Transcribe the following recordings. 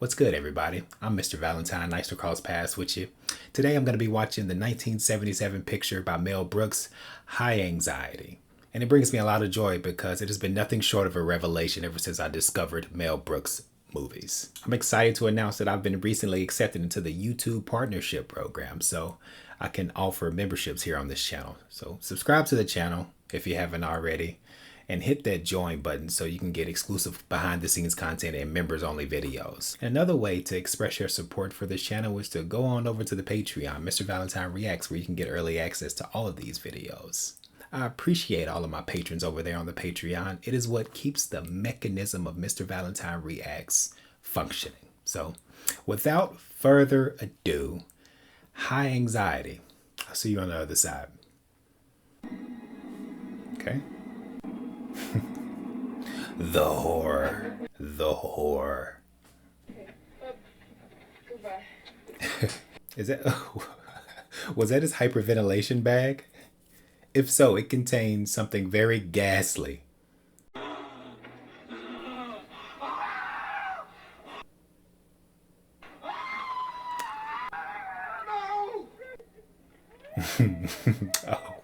What's good, everybody? I'm Mr. Valentine, nice to cross paths with you. Today I'm going to be watching the 1977 picture by Mel Brooks, High Anxiety. And it brings me a lot of joy because it has been nothing short of a revelation ever since I discovered Mel Brooks movies. I'm excited to announce that I've been recently accepted into the YouTube partnership program, so I can offer memberships here on this channel. So subscribe to the channel if you haven't already, and hit that join button so you can get exclusive behind the scenes content and members only videos. And another way to express your support for this channel is to go on over to the Patreon, Mr. Valentine Reacts, where you can get early access to all of these videos. I appreciate all of my patrons over there on the Patreon. It is what keeps the mechanism of Mr. Valentine Reacts functioning. So without further ado, High Anxiety. I'll see you on the other side. Okay. The horror. The horror. Goodbye. Is that was that his hyperventilation bag? If so, it contains something very ghastly. Oh,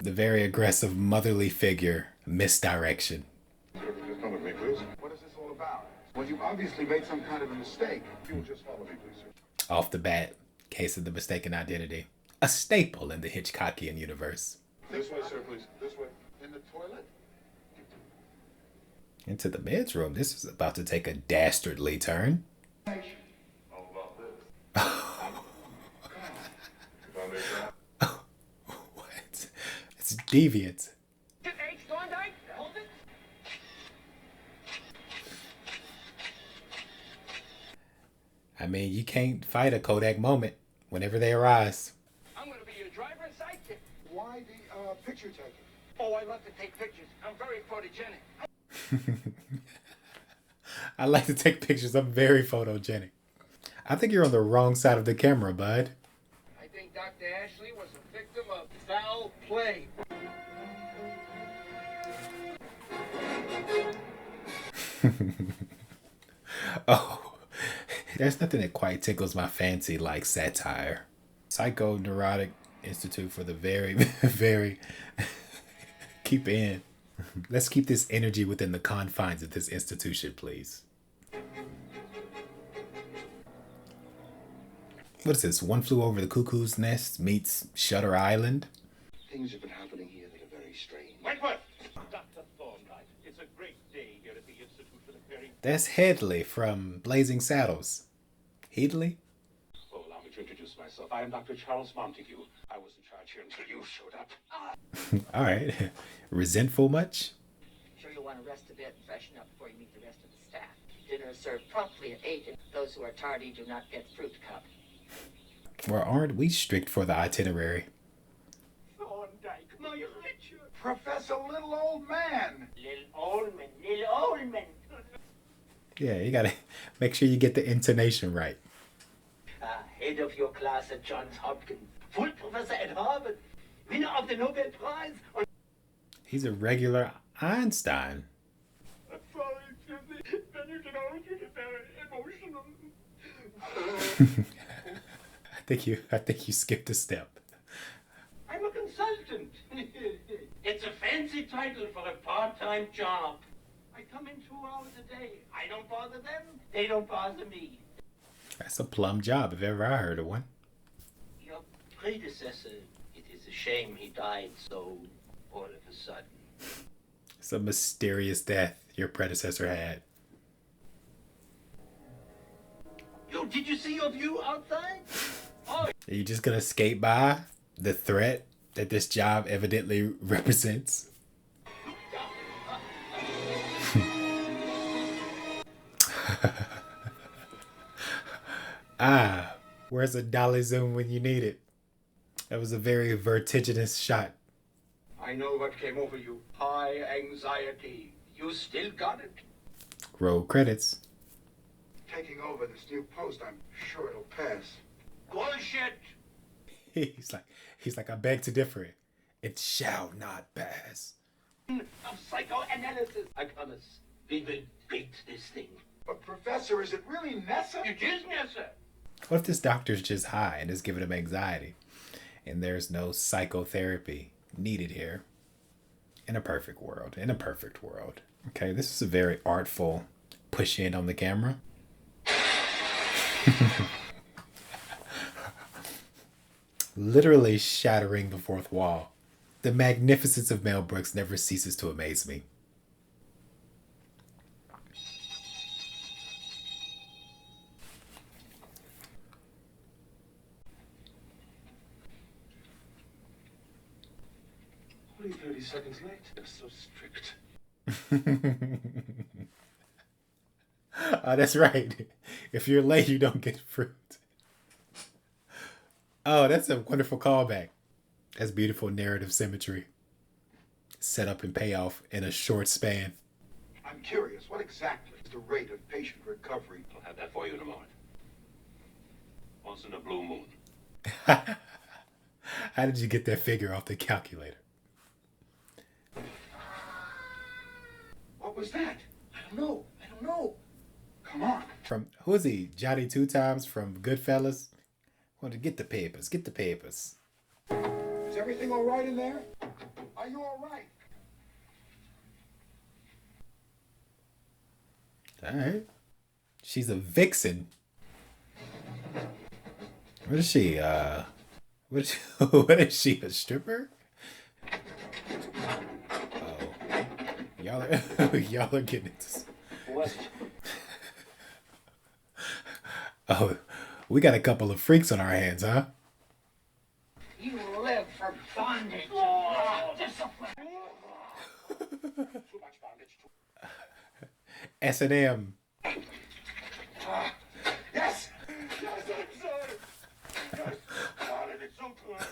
the very aggressive motherly figure, misdirection. Come with me, please. What is this all about? Well, you obviously made some kind of a mistake. If you will just follow me, please, sir. Off the bat, case of the mistaken identity. A staple in the Hitchcockian universe. This way, sir, please. This way. In the toilet? Into the bedroom. This is about to take a dastardly turn. All about this. If I may try. What? It's deviant. I mean, you can't fight a Kodak moment whenever they arise. I'm going to be your driver and sidekick. Why the picture taking? Oh, I love to take pictures. I'm very photogenic. I like to take pictures. I'm very photogenic. I think you're on the wrong side of the camera, bud. I think Dr. Ashley was a victim of foul play. Oh, there's nothing that quite tickles my fancy like satire. Psychoneurotic Institute for the very, very... Keep in. Let's keep this energy within the confines of this institution, please. What is this? One Flew Over the Cuckoo's Nest meets Shutter Island? Things have been happening here that are very strange. Wentworth! Dr. Thorndyke, it's a great day here at the Institute for the Caring. That's Headley from Blazing Saddles. Headley? Oh, allow me to introduce myself. I am Dr. Charles Montague. I was in charge here until you showed up. All right. Resentful much? Sure you'll want to rest a bit and freshen up before you meet the rest of the staff. Dinner is served promptly at 8, and those who are tardy do not get fruit cup. Or aren't we strict for the itinerary? Thorndyke, my Richard. Professor Little Old Man! Little old man. Yeah, you gotta make sure you get the intonation right. Head of your class at Johns Hopkins. Full professor at Harvard. Winner of the Nobel Prize. He's a regular Einstein. I'm sorry, Susie. Then you can always get very emotional. I think you skipped a step. I'm a consultant. It's a fancy title for a part-time job. I come in 2 hours a day. I don't bother them. They don't bother me. That's a plum job if ever I heard of one. Your predecessor, it is a shame he died so all of a sudden. It's a mysterious death your predecessor had. Yo, did you see your view outside? Oh, Are you just gonna skate by the threat that this job evidently represents? Ah, where's a dolly zoom when you need it? That was a very vertiginous shot. I know what came over you. High anxiety. You still got it. Roll credits. Taking over this new post, I'm sure it'll pass. Bullshit. He's like, I beg to differ. It shall not pass. Of psychoanalysis. I promise. We will beat this thing. But Professor, is it really necessary? It is necessary. What if this doctor's just high and is giving him anxiety? And there's no psychotherapy needed here. In a perfect world. In a perfect world. Okay, this is a very artful push in on the camera. Literally shattering the fourth wall. The magnificence of Mel Brooks never ceases to amaze me. Only 30 seconds late. They're so strict. Oh, that's right. If you're late, you don't get fruit. Oh, that's a wonderful callback. That's beautiful narrative symmetry. Set up and payoff in a short span. I'm curious, what exactly is the rate of patient recovery? I'll have that for you in a moment. Once in a blue moon. How did you get that figure off the calculator? What was that? I don't know. I don't know. Come on. From who is he? Johnny Two Times from Goodfellas? Want to get the papers? Get the papers. Is everything all right in there? Are you all right? All right. She's a vixen. What is she? What is she? A stripper? Oh, y'all are y'all are getting into. What? Oh, we got a couple of freaks on our hands, huh? You live for bondage. Discipline. Too much bondage. S&M. Yes! Yes, I'm sorry! Yes! God, it's so close.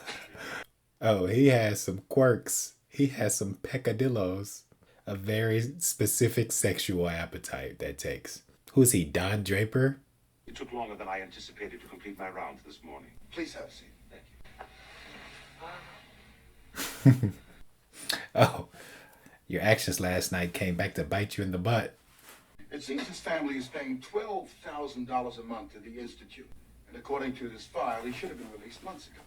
Oh, he has some quirks. He has some peccadillos. A very specific sexual appetite that takes. Who's he, Don Draper? It took longer than I anticipated to complete my rounds this morning. Please have a seat. Thank you. Oh, your actions last night came back to bite you in the butt. It seems his family is paying $12,000 a month to the Institute. And according to this file, he should have been released months ago.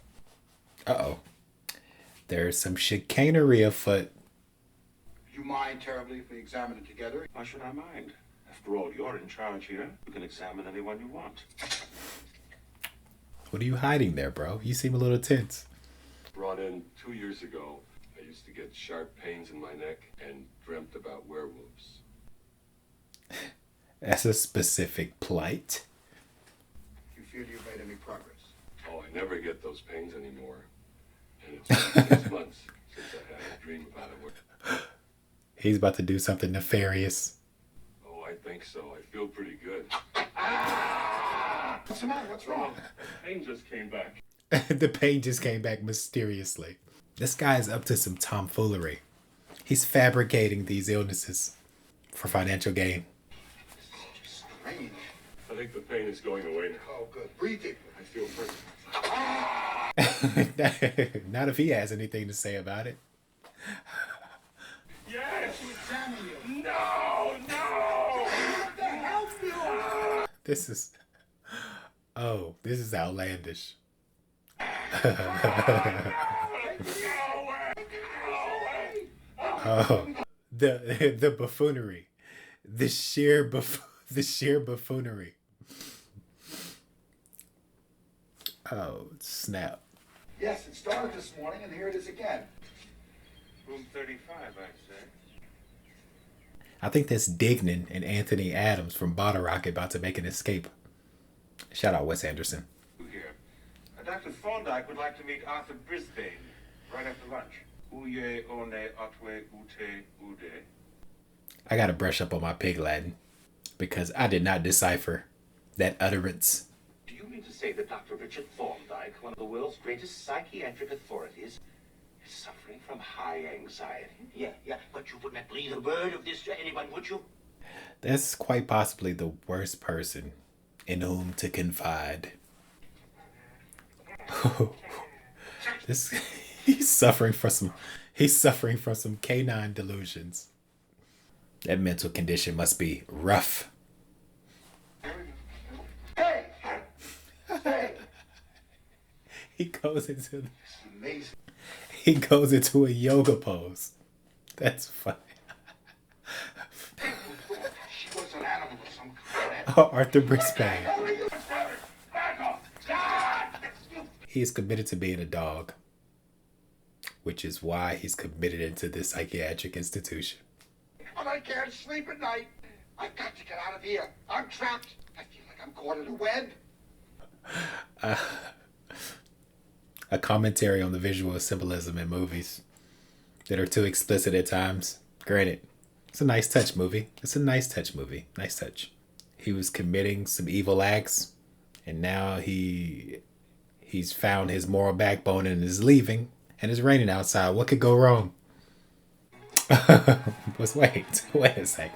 Uh-oh. There's some chicanery afoot. Do you mind terribly if we examine it together? Why should I mind? After all, you're in charge here. You can examine anyone you want. What are you hiding there, bro? You seem a little tense. Brought in 2 years ago. I used to get sharp pains in my neck and dreamt about werewolves. That's a specific plight. Do you feel you've made any progress? Oh, I never get those pains anymore. And it's been 6 months since I had a dream about it. He's about to do something nefarious. Oh, I think so. I feel pretty good. What's the matter? What's wrong? Pain just came back. The pain just came back mysteriously. This guy is up to some tomfoolery. He's fabricating these illnesses for financial gain. Strange. I think the pain is going away now. Oh, good. Breathe deeply. I feel pretty. Not if he has anything to say about it. Yes! Examine you. No! No! What the hell, you? This is... Oh, this is outlandish. Oh, the buffoonery. The sheer buffoonery. Oh, snap. Yes, it started this morning, and here it is again. Room 35, I'd say. I think that's Dignan and Anthony Adams from Bottle Rocket about to make an escape. Shout out Wes Anderson. Here. Dr. Thorndike would like to meet Arthur Brisbane right after lunch. Uye one otwe ute ude. I gotta brush up on my pig Latin because I did not decipher that utterance. Do you mean to say that Dr. Richard Thorndike, one of the world's greatest psychiatric authorities, is suffering from high anxiety? Yeah, but you would not breathe a word of this to anyone, would you? That's quite possibly the worst person in whom to confide. This he's suffering from some canine delusions. That mental condition must be rough. Hey! Hey! He goes into It's amazing. he goes into a yoga pose. That's funny. She was an animal of some kind. Arthur Brisbane. Back off! God! He's committed to being a dog, which is why he's committed into this psychiatric institution. And I can't sleep at night. I've got to get out of here. I'm trapped. I feel like I'm caught in a web. A commentary on the visual symbolism in movies that are too explicit at times. Granted, it's a nice touch movie. It's a nice touch movie. Nice touch. He was committing some evil acts, and now he's found his moral backbone and is leaving, and it's raining outside. What could go wrong? Wait a second.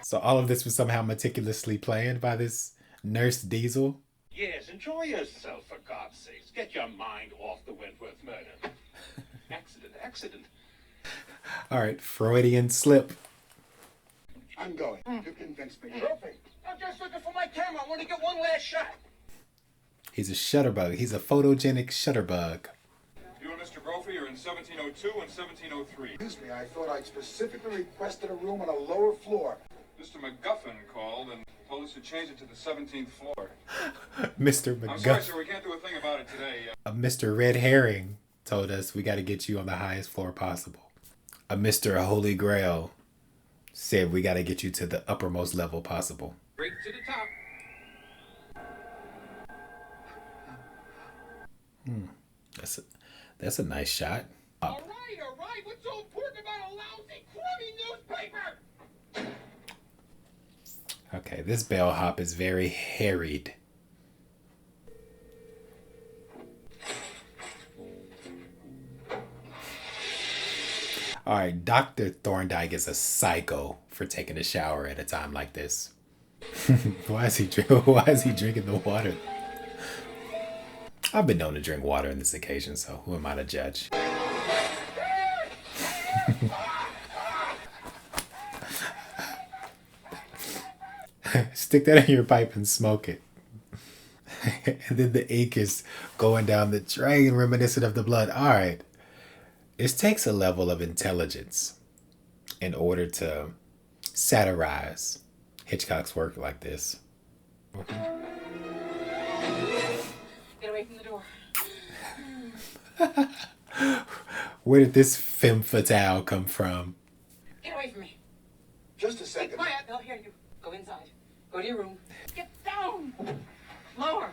So all of this was somehow meticulously planned by this Nurse Diesel? Yes, enjoy yourself, for God's sakes. Get your mind off the Wentworth murder. Accident. All right, Freudian slip. I'm going. You convinced me. Trophy, I'm just looking for my camera. I want to get one last shot. He's a shutterbug. He's a photogenic shutterbug. You and Mr. Brophy are in 1702 and 1703. Excuse me, I thought I'd specifically requested a room on a lower floor. Mr. McGuffin called and told us to change it to the 17th floor. Mr. I'm sorry, McGuff. sir, we can't do a thing about it today. Mr. Red Herring told us we got to get you on the highest floor possible. A Mr. Holy Grail said we got to get you to the uppermost level possible. Straight to the top. That's a nice shot. All right. What's so important about a lousy, crummy newspaper? Okay, this bellhop is very harried. All right, Dr. Thorndyke is a psycho for taking a shower at a time like this. Why is he drinking the water? I've been known to drink water on this occasion, so who am I to judge? Stick that in your pipe and smoke it. And then the ink is going down the drain, reminiscent of the blood. All right. It takes a level of intelligence in order to satirize Hitchcock's work like this. Get away from the door. Where did this femme fatale come from? Get away from me. Just a Be second. quiet. They'll hear you. Go inside. Go to your room. Get down. Lower.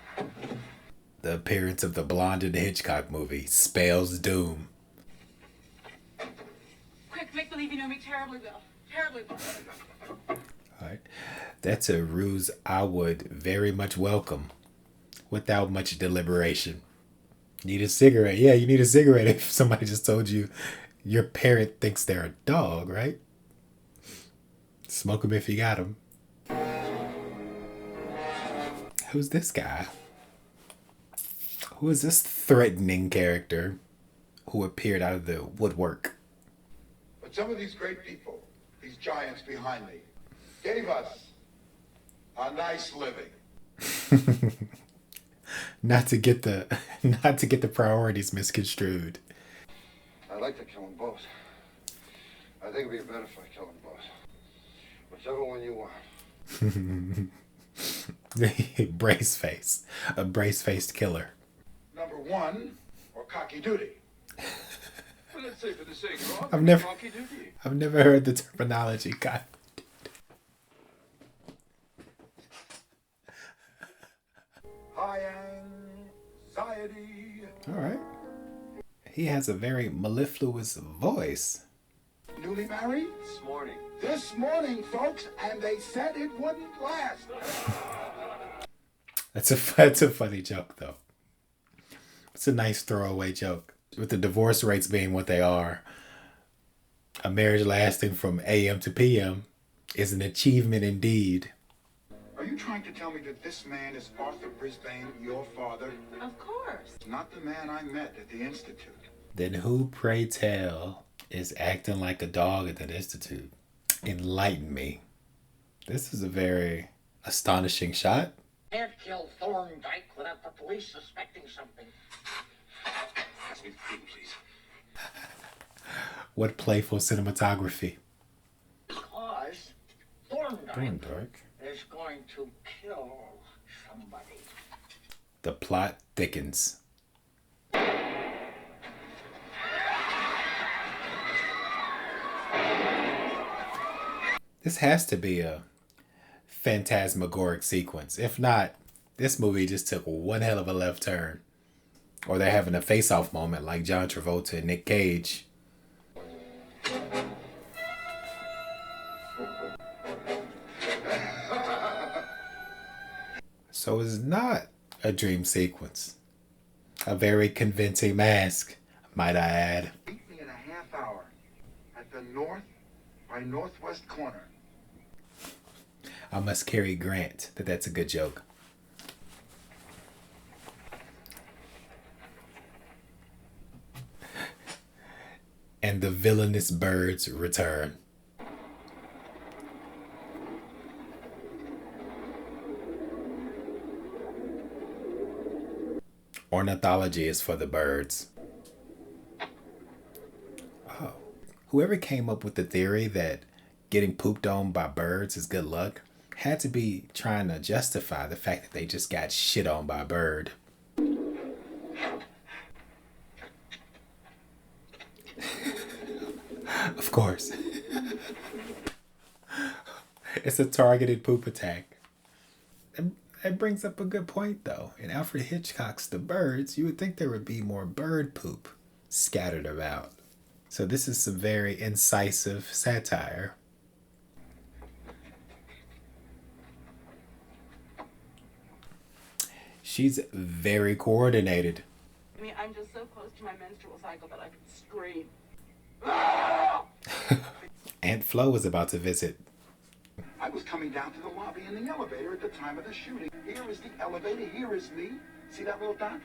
The appearance of the blonde in the Hitchcock movie spells doom. Quick, make believe you know me terribly well. Terribly well. All right. That's a ruse I would very much welcome without much deliberation. Need a cigarette? Yeah, you need a cigarette if somebody just told you your parent thinks they're a dog, right? Smoke them if you got them. Who's this guy? Who is this threatening character who appeared out of the woodwork? But some of these great people, these giants behind me, gave us a nice living. Not to get the priorities misconstrued. I'd like to kill them both. I think it'd be better if I kill them both. Whichever one you want. Brace face. A brace-faced killer. Number one, or cocky duty. Well, let's say for the sake of I've never- cocky duty. I've never heard the terminology. God. High anxiety. All right. He has a very mellifluous voice. Newly married? This morning. This morning, folks, and they said it wouldn't last. That's a funny joke, though. It's a nice throwaway joke. With the divorce rates being what they are, a marriage lasting from AM to PM is an achievement indeed. Are you trying to tell me that this man is Arthur Brisbane, your father? Of course. Not the man I met at the Institute. Then who, pray tell, is acting like a dog at that institute? Enlighten me. This is a very Astonishing shot. Can't kill Thorndyke without the police suspecting something. Pass me the pin, please. What playful cinematography. Because Thorndyke Thorndyke. is going to kill somebody. The plot thickens. This has to be a phantasmagoric sequence. If not, this movie just took one hell of a left turn. Or they're having a face-off moment like John Travolta and Nick Cage. So it's not a dream sequence. A very convincing mask, might I add. Meet me in a half hour at the north by northwest corner. I must carry Grant that that's a good joke. And the villainous birds return. Ornithology is for the birds. Oh. Whoever came up with the theory that getting pooped on by birds is good luck had to be trying to justify the fact that they just got shit on by a bird. Of course. It's a targeted poop attack. That brings up a good point, though. In Alfred Hitchcock's The Birds, you would think there would be more bird poop scattered about. So this is some very incisive satire. She's very coordinated. I mean, I'm just so close to my menstrual cycle that I could scream. Aunt Flo was about to visit. I was coming down to the lobby in the elevator at the time of the shooting. Here is the elevator, here is me. See that little dot?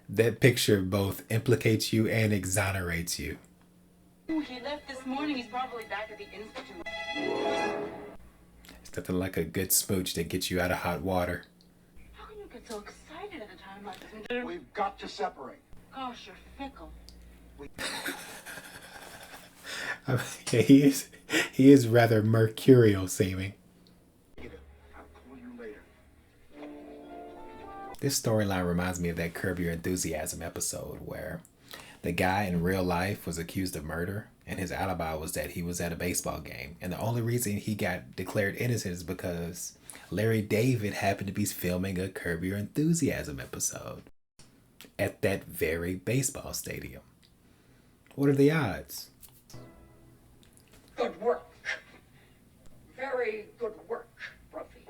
That picture both implicates you and exonerates you. He left this morning. He's probably back at the institute. It's nothing like a good smooch that gets you out of hot water. How can you get so excited at a time like this? We've got to separate. Gosh, you're fickle. I mean, he is rather mercurial seeming. I'll call you later. This storyline reminds me of that Curb Your Enthusiasm episode where the guy in real life was accused of murder and his alibi was that he was at a baseball game. And the only reason he got declared innocent is because Larry David happened to be filming a Curb Your Enthusiasm episode at that very baseball stadium. What are the odds? Good work. Very good work, Ruffy.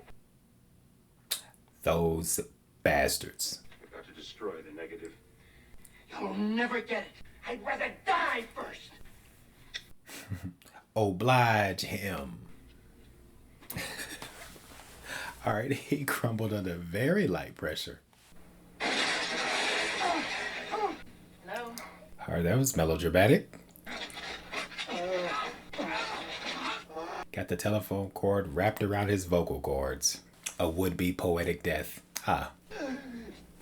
Those bastards. We've got to destroy the negative. You'll never get it. I'd rather die first. Oblige him. All right, he crumbled under very light pressure. Hello? All right, that was melodramatic. Got the telephone cord wrapped around his vocal cords. A would-be poetic death. Ah.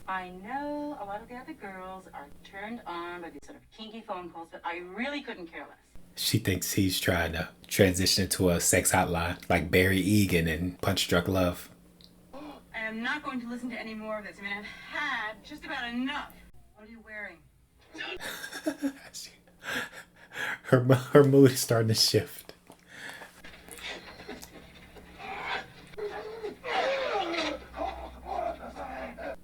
I know a lot of the other girls are turned on by these sort of kinky phone calls, but I really couldn't care less. She thinks he's trying to transition to a sex hotline like Barry Egan in Punch Drunk Love. I am not going to listen to any more of this. I mean, I've had just about enough. What are you wearing? Her mood is starting to shift.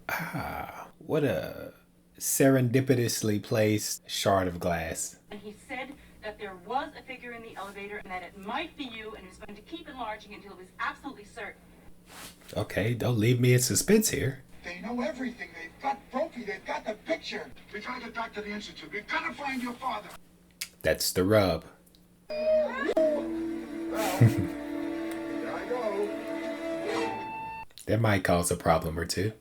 Ah, what a serendipitously placed shard of glass. And he said that there was a figure in the elevator and that it might be you, and he was going to keep enlarging until it was absolutely certain. Okay, don't leave me in suspense here. They know everything. They've got Brophy. They've got the picture. We've got to get back to the institute. We've got to find your father. That's the rub. Well, there I go. That might cause a problem or two.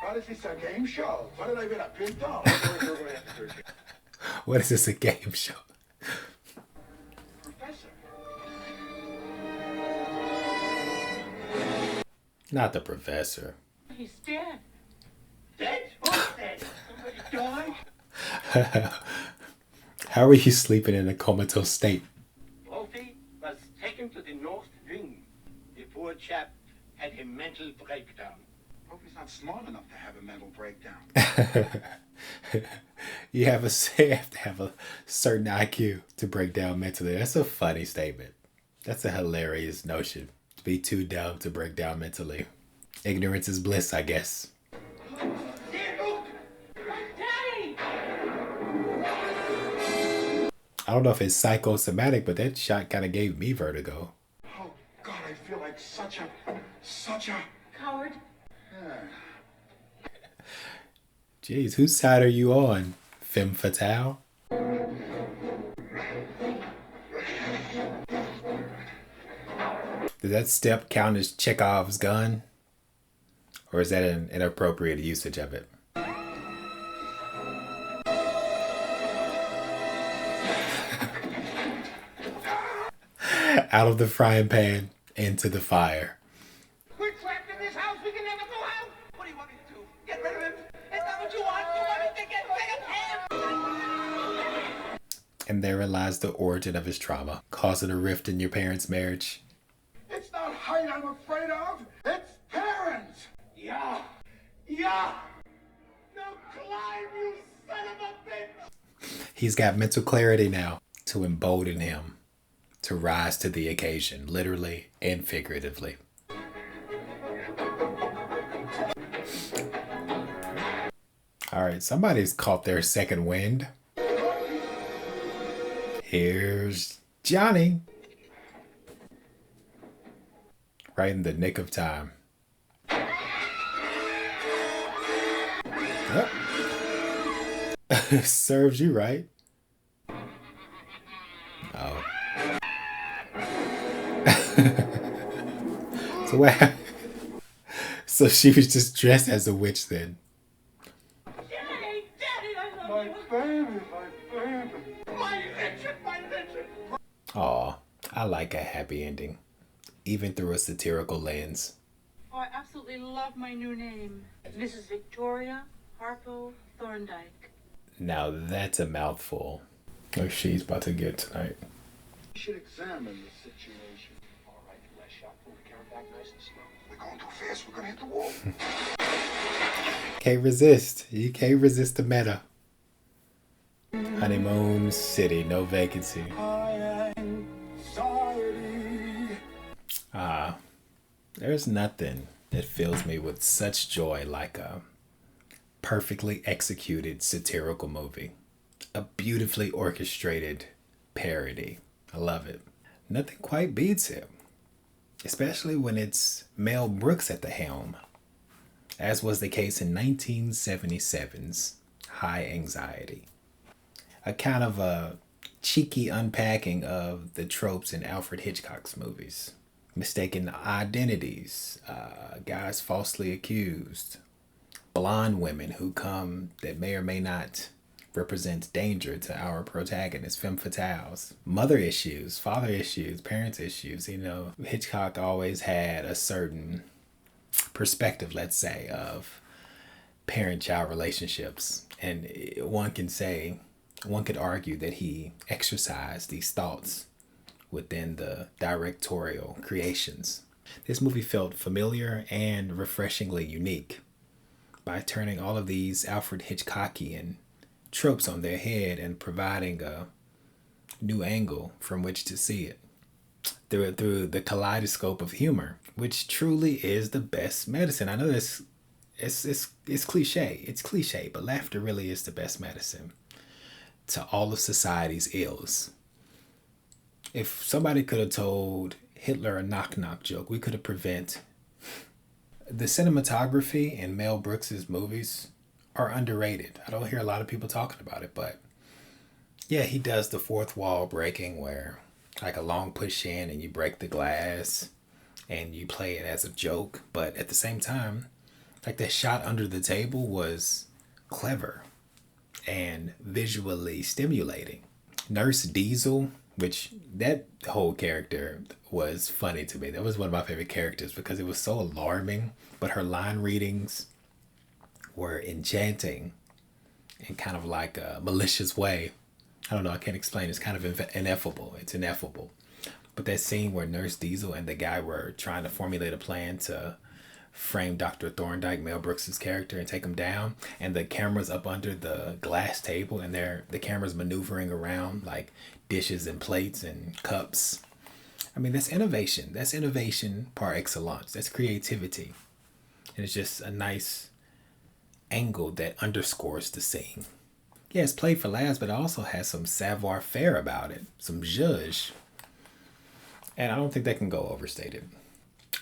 What is this, a game show? What did I get, a pinto? What is this, a game show? Professor. Not the professor. He's dead. Dead? Who's dead? Somebody died? How are you sleeping in a comatose state? Wolfie was taken to the North Wing. The poor chap had a mental breakdown. Hope he's not smart enough to have a mental breakdown. You have to have a certain IQ to break down mentally. That's a funny statement. That's a hilarious notion. To be too dumb to break down mentally. Ignorance is bliss, I guess. Daddy! I don't know if it's psychosomatic, but that shot kind of gave me vertigo. Oh, God, I feel like such a... Coward. Jeez, whose side are you on? Femme fatale? Does that step count as Chekhov's gun? Or is that an inappropriate usage of it? Out of the frying pan, into the fire. We're trapped in this house. We can never go out. What do you want me to do? Get rid of him? Is that what you want? You want me to get rid of him? And therein lies the origin of his trauma, causing a rift in your parents' marriage. It's not height I'm afraid of. It's parents. Yeah. Yeah. Now climb, you son of a bitch. He's got mental clarity now to embolden him to rise to the occasion, literally and figuratively. All right, somebody's caught their second wind. Here's Johnny. Right in the nick of time. Yep. Serves you right. Oh. So what happened? So she was just dressed as a witch then. Daddy! Daddy, I love My you. baby, my baby. My Richard, my Richard. Aw, I like a happy ending, even through a satirical lens. Oh, I absolutely love my new name. Mrs. Victoria Harpo Thorndike. Now that's a mouthful. Like she's about to get tonight. You should examine the situation. All right, last shot. Pull the camera back nice and slow. We're going too fast. We're gonna hit the wall. Can't resist. You can't resist the meta. Honeymoon City, no vacancy. There's nothing that fills me with such joy like a perfectly executed satirical movie. A beautifully orchestrated parody. I love it. Nothing quite beats him. Especially when it's Mel Brooks at the helm. As was the case in 1977's High Anxiety. A kind of a cheeky unpacking of the tropes in Alfred Hitchcock's movies. Mistaken identities, guys falsely accused, blonde women who come that may or may not represent danger to our protagonists, femme fatales, mother issues, father issues, parents issues. You know, Hitchcock always had a certain perspective, let's say, of parent-child relationships. And one could argue that he exercised these thoughts within the directorial creations. This movie felt familiar and refreshingly unique by turning all of these Alfred Hitchcockian tropes on their head and providing a new angle from which to see it through the kaleidoscope of humor, which truly is the best medicine. I know this it's cliche. It's cliche, but laughter really is the best medicine to all of society's ills. If somebody could have told Hitler a knock-knock joke, we could have prevented. The cinematography in Mel Brooks's movies are underrated. I don't hear a lot of people talking about it, but yeah, he does the fourth wall breaking where like a long push in and you break the glass and you play it as a joke. But at the same time, like the shot under the table was clever and visually stimulating. Nurse Diesel which that whole character was funny to me. That was one of my favorite characters because it was so alarming, but her line readings were enchanting in kind of like a malicious way. I don't know, I can't explain. It's kind of ineffable. It's ineffable. But that scene where Nurse Diesel and the guy were trying to formulate a plan to frame Dr. Thorndike, Mel Brooks's character, and take him down, and the camera's up under the glass table, and the camera's maneuvering around like dishes and plates and cups. I mean, that's innovation. That's innovation par excellence. That's creativity. And it's just a nice angle that underscores the scene. Yeah, it's played for laughs, but it also has some savoir-faire about it, some zhuzh. And I don't think that can go overstated.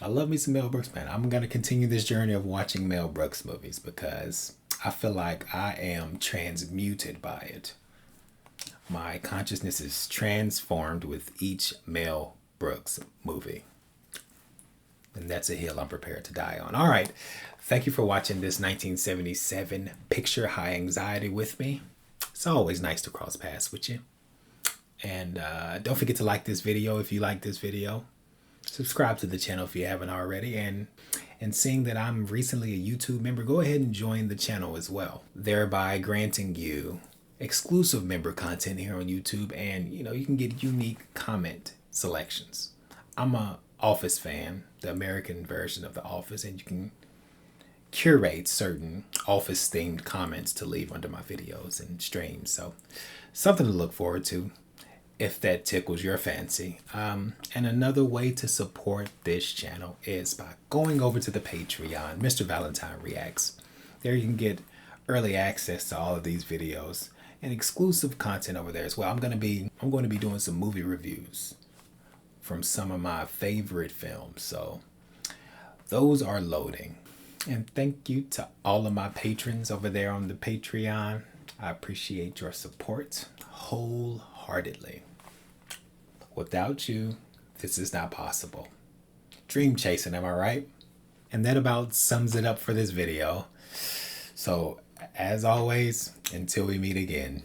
I love me some Mel Brooks, man. I'm going to continue this journey of watching Mel Brooks movies because I feel like I am transmuted by it. My consciousness is transformed with each Mel Brooks movie. And that's a hill I'm prepared to die on. All right. Thank you for watching this 1977 picture, High Anxiety, with me. It's always nice to cross paths with you. And don't forget to like this video if you like this video. Subscribe to the channel if you haven't already. And seeing that I'm recently a YouTube member, go ahead and join the channel as well, thereby granting you exclusive member content here on YouTube. And, you know, you can get unique comment selections. I'm a Office fan, the American version of The Office, and you can curate certain Office themed comments to leave under my videos and streams. So something to look forward to if that tickles your fancy. And another way to support this channel is by going over to the Patreon, Mr. Valentine Reacts. There you can get early access to all of these videos and exclusive content over there as well. I'm going to be doing some movie reviews from some of my favorite films. So those are loading. And thank you to all of my patrons over there on the Patreon. I appreciate your support wholeheartedly. Without you, this is not possible. Dream chasing, am I right? And that about sums it up for this video. So, as always, until we meet again,